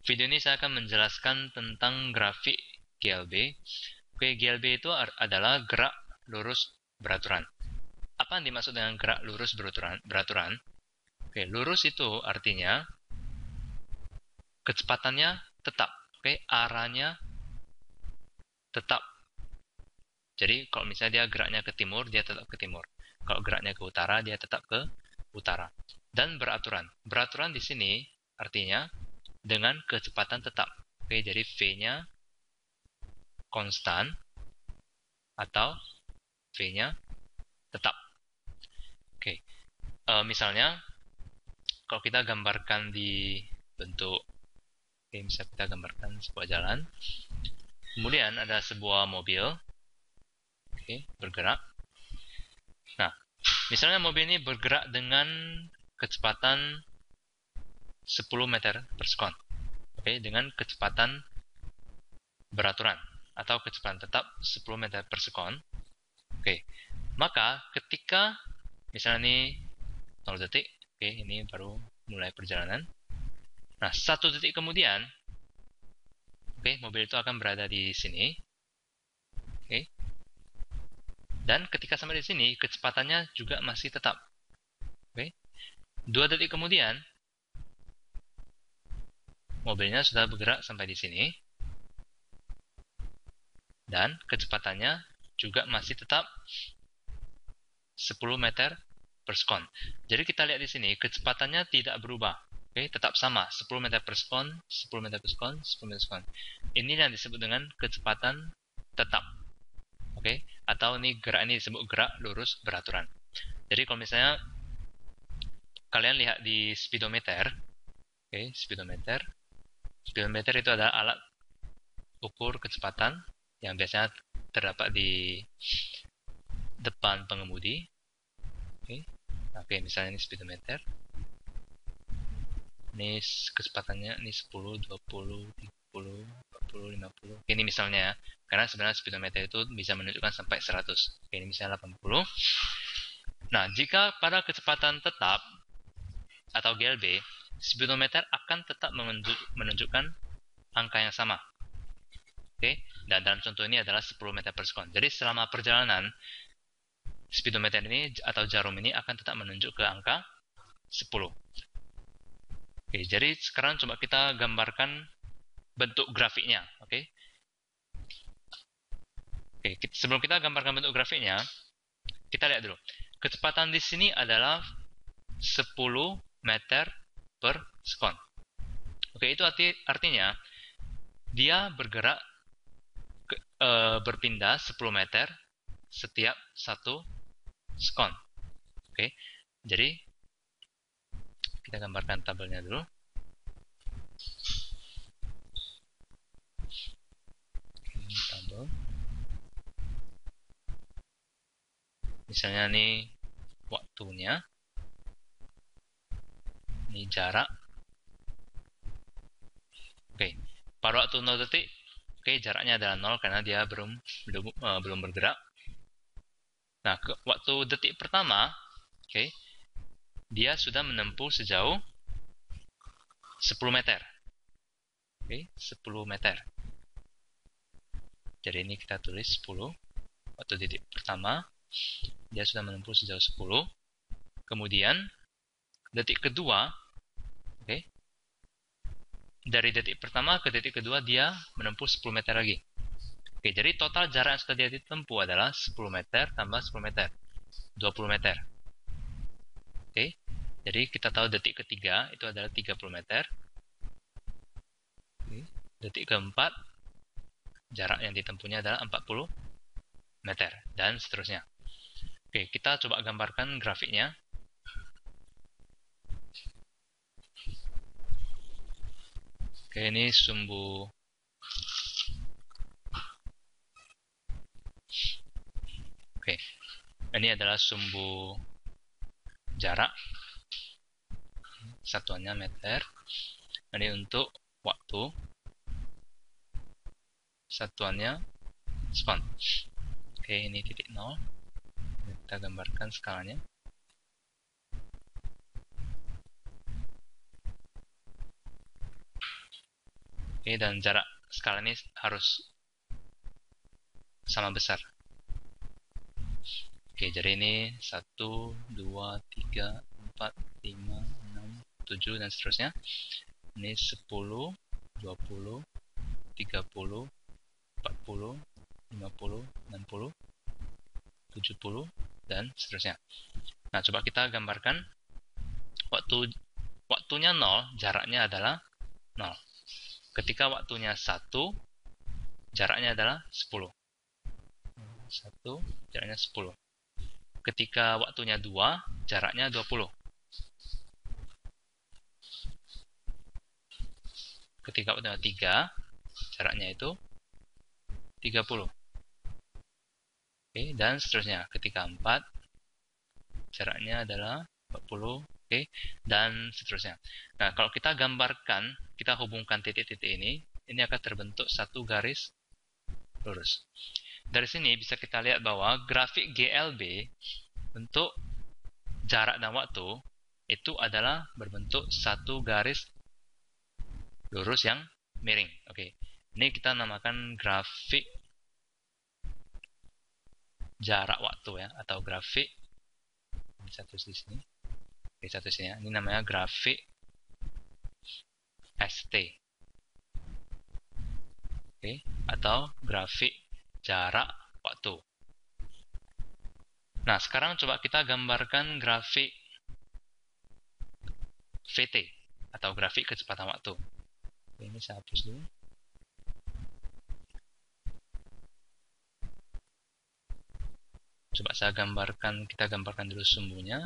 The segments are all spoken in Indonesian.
Video ini saya akan menjelaskan tentang grafik GLB. Oke, GLB itu adalah gerak lurus beraturan. Apa yang dimaksud dengan gerak lurus beraturan? Oke, lurus itu artinya kecepatannya tetap. Oke, arahnya tetap. Jadi, kalau misalnya dia geraknya ke timur, dia tetap ke timur. Kalau geraknya ke utara, dia tetap ke utara. Dan beraturan. Beraturan di sini artinya dengan kecepatan tetap. Oke, jadi V-nya konstan atau V-nya tetap. Oke, misalnya kalau kita gambarkan di bentuk, oke, misalnya kita gambarkan sebuah jalan. Kemudian ada sebuah mobil, oke, bergerak. Nah, misalnya mobil ini bergerak dengan kecepatan 10 meter per sekon. Oke, dengan kecepatan beraturan atau kecepatan tetap 10 meter per sekon. Oke, maka ketika misalnya ini 0 detik, oke, ini baru mulai perjalanan. Nah, 1 detik kemudian, oke, mobil itu akan berada di sini. Oke. Dan ketika sampai di sini, kecepatannya juga masih tetap. Oke. 2 detik kemudian, mobilnya sudah bergerak sampai di sini. Dan kecepatannya juga masih tetap 10 meter per sekon. Jadi kita lihat di sini, kecepatannya tidak berubah. Oke, tetap sama, 10 meter per sekon, 10 meter per sekon, 10 meter per sekon. Ini yang disebut dengan kecepatan tetap. Oke, atau ini gerak ini disebut gerak lurus beraturan. Jadi kalau misalnya kalian lihat di speedometer, oke, speedometer itu adalah alat ukur kecepatan yang biasanya terdapat di depan pengemudi. Oke, misalnya ini speedometer. Ini kecepatannya ini 10, 20, 30, 40, 50. Oke, ini misalnya ya. Karena sebenarnya speedometer itu bisa menunjukkan sampai 100. Oke, ini misalnya 80. Nah, jika pada kecepatan tetap atau GLB, speedometer akan tetap menunjukkan angka yang sama. Oke, dan dalam contoh ini adalah 10 meter per sekon. Jadi selama perjalanan, speedometer ini atau jarum ini akan tetap menunjuk ke angka 10. Oke, jadi sekarang coba kita gambarkan bentuk grafiknya. Oke, sebelum kita gambarkan bentuk grafiknya, kita lihat dulu. Kecepatan di sini adalah 10 meter per sekon. Oke, itu artinya dia bergerak berpindah 10 meter setiap 1 sekon. Oke, jadi kita gambarkan tabelnya dulu. Ini tabel. Misalnya nih waktunya, ini jarak. Oke, pada waktu 0 detik, oke, jaraknya adalah 0 karena dia belum bergerak. Nah, waktu detik pertama, oke, dia sudah menempuh sejauh 10 meter. Oke, 10 meter. Jadi ini kita tulis 10. Waktu detik pertama, dia sudah menempuh sejauh 10. Kemudian, detik kedua, oke, dari detik pertama ke detik kedua, dia menempuh 10 meter lagi. Oke, jadi total jarak yang sudah dia ditempuh adalah 10 meter tambah 10 meter. 20 meter. Oke, jadi kita tahu detik ketiga itu adalah 30 meter. Oke, detik keempat, jarak yang ditempuhnya adalah 40 meter. Dan seterusnya. Oke, kita coba gambarkan grafiknya. Oke, ini sumbu. Oke, ini adalah sumbu jarak. Satuannya meter. Ini untuk waktu. Satuannya sekon. Oke, ini titik 0. Kita gambarkan skalanya. Oke, dan jarak skala ini harus sama besar. Oke, jadi ini 1, 2, 3, 4, 5, 6, 7, dan seterusnya. Ini 10, 20, 30, 40, 50, 60, 70, dan seterusnya. Nah, coba kita gambarkan waktunya 0, jaraknya adalah 0. Ketika waktunya 1, jaraknya adalah 10. 1, jaraknya 10. Ketika waktunya 2, jaraknya 20. Ketika waktunya 3, jaraknya itu 30. Oke, dan seterusnya. Ketika 4, jaraknya adalah 40. Oke, dan seterusnya. Nah, kalau kita gambarkan, kita hubungkan titik-titik ini akan terbentuk satu garis lurus. Dari sini bisa kita lihat bahwa grafik GLB untuk jarak dan waktu itu adalah berbentuk satu garis lurus yang miring. Oke, ini kita namakan grafik jarak waktu ya, atau grafik satu di sini. Oke, satu sini ya. Ini namanya grafik ST. Oke, atau grafik jarak waktu. Nah, sekarang coba kita gambarkan grafik VT atau grafik kecepatan waktu. Ini saya hapus dulu. Coba kita gambarkan dulu sumbunya.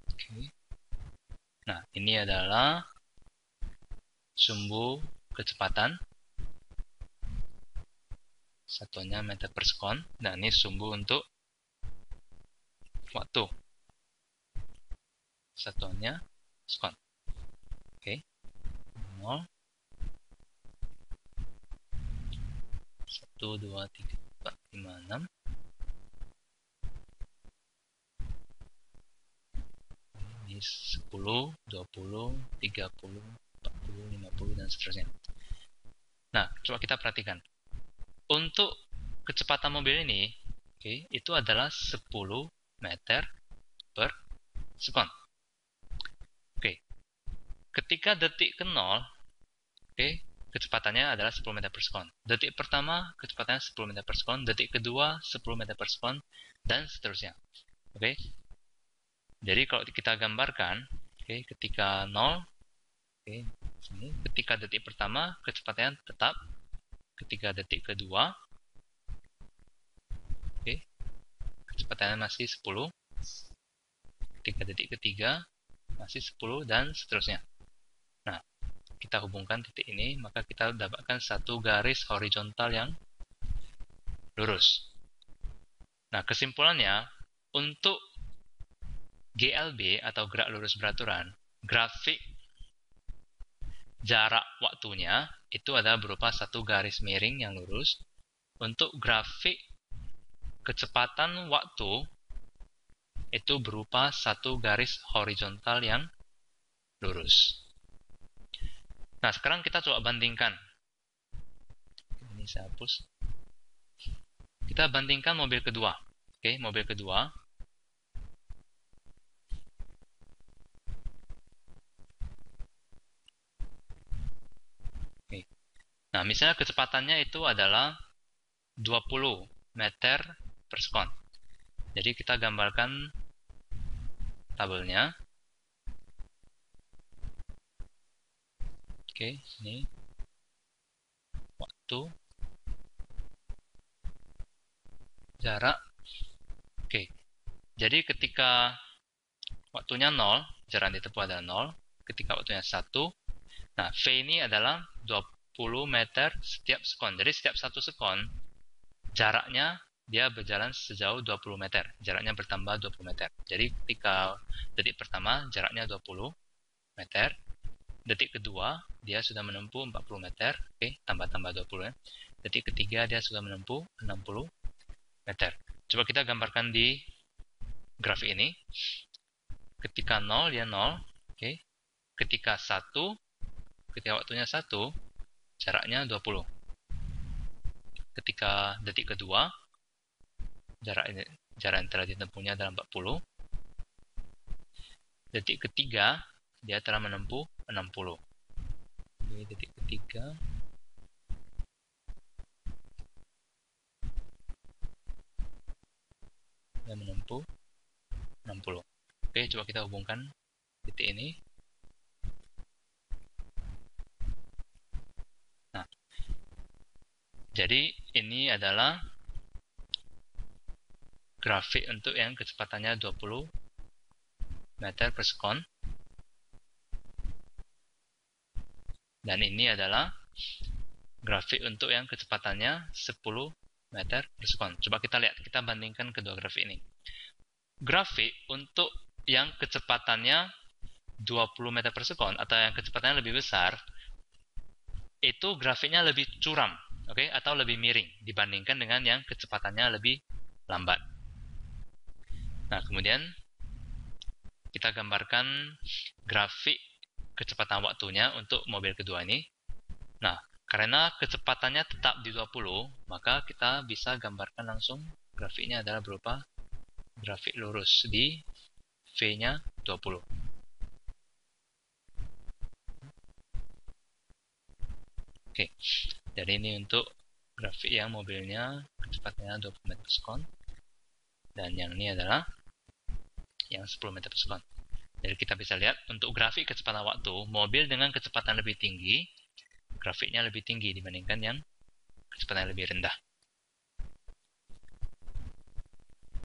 Oke. Nah, ini adalah sumbu kecepatan. Satuannya meter per sekon. Dan ini sumbu untuk waktu. Satuannya sekon. Oke. 0. 1, 2, 3, 4, 5, 6. Ini 10, 20, 30, 40, 50, dan seterusnya. Nah, coba kita perhatikan. Untuk kecepatan mobil ini, itu adalah 10 meter per sekon. Ketika detik ke 0, kecepatannya adalah 10 meter per sekon. Detik pertama, kecepatannya 10 meter per sekon. Detik kedua, 10 meter per sekon, dan seterusnya. Jadi kalau kita gambarkan, ketika 0, ketika detik pertama, kecepatannya tetap. Ketika detik kedua, kecepatannya masih 10. Ketika detik ketiga, masih 10, dan seterusnya. Nah, kita hubungkan titik ini, maka kita dapatkan satu garis horizontal yang lurus. Nah, kesimpulannya, untuk GLB atau gerak lurus beraturan, grafik jarak waktunya itu adalah berupa satu garis miring yang lurus. Untuk grafik kecepatan waktu itu berupa satu garis horizontal yang lurus. Nah, sekarang kita coba bandingkan. Ini saya hapus. Kita bandingkan mobil kedua. Mobil kedua. Nah, misalnya kecepatannya itu adalah 20 meter per sekon. Jadi kita gambarkan tabelnya. Ini waktu, jarak. Jadi ketika waktunya 0, jarak ditempuh adalah 0. Ketika waktunya 1, nah V ini adalah 20 meter setiap sekon. Jadi setiap 1 sekon, jaraknya dia berjalan sejauh 20 meter. Jaraknya bertambah 20 meter. Jadi ketika detik pertama, jaraknya 20 meter. Detik kedua, dia sudah menempuh 40 meter. Tambah-tambah 20 ya. Detik ketiga, dia sudah menempuh 60 meter. Coba kita gambarkan di grafik ini. Ketika 0 dia 0, oke. Ketika 1, ketika waktunya 1, jaraknya 20. Ketika detik kedua, jarak yang telah ditempuhnya adalah 40. Detik ketiga, dia telah menempuh 60. Oke, detik ketiga. Dia menempuh 60. Oke, coba kita hubungkan titik ini. Nah, jadi ini adalah grafik untuk yang kecepatannya 20 meter per sekon. Dan ini adalah grafik untuk yang kecepatannya 10 meter per sekon. Coba kita lihat, kita bandingkan kedua grafik ini. Grafik untuk yang kecepatannya 20 meter per sekon atau yang kecepatannya lebih besar, itu grafiknya lebih curam, oke, atau lebih miring dibandingkan dengan yang kecepatannya lebih lambat. Nah, kemudian kita gambarkan grafik kecepatan waktunya untuk mobil kedua ini. Nah, karena kecepatannya tetap di 20, maka kita bisa gambarkan langsung grafiknya adalah berupa grafik lurus di V-nya 20. Oke, jadi ini untuk grafik yang mobilnya kecepatannya 20 meter per sekon. Dan yang ini adalah yang 10 meter per sekon. Jadi kita bisa lihat untuk grafik kecepatan waktu, mobil dengan kecepatan lebih tinggi, grafiknya lebih tinggi dibandingkan yang kecepatan lebih rendah.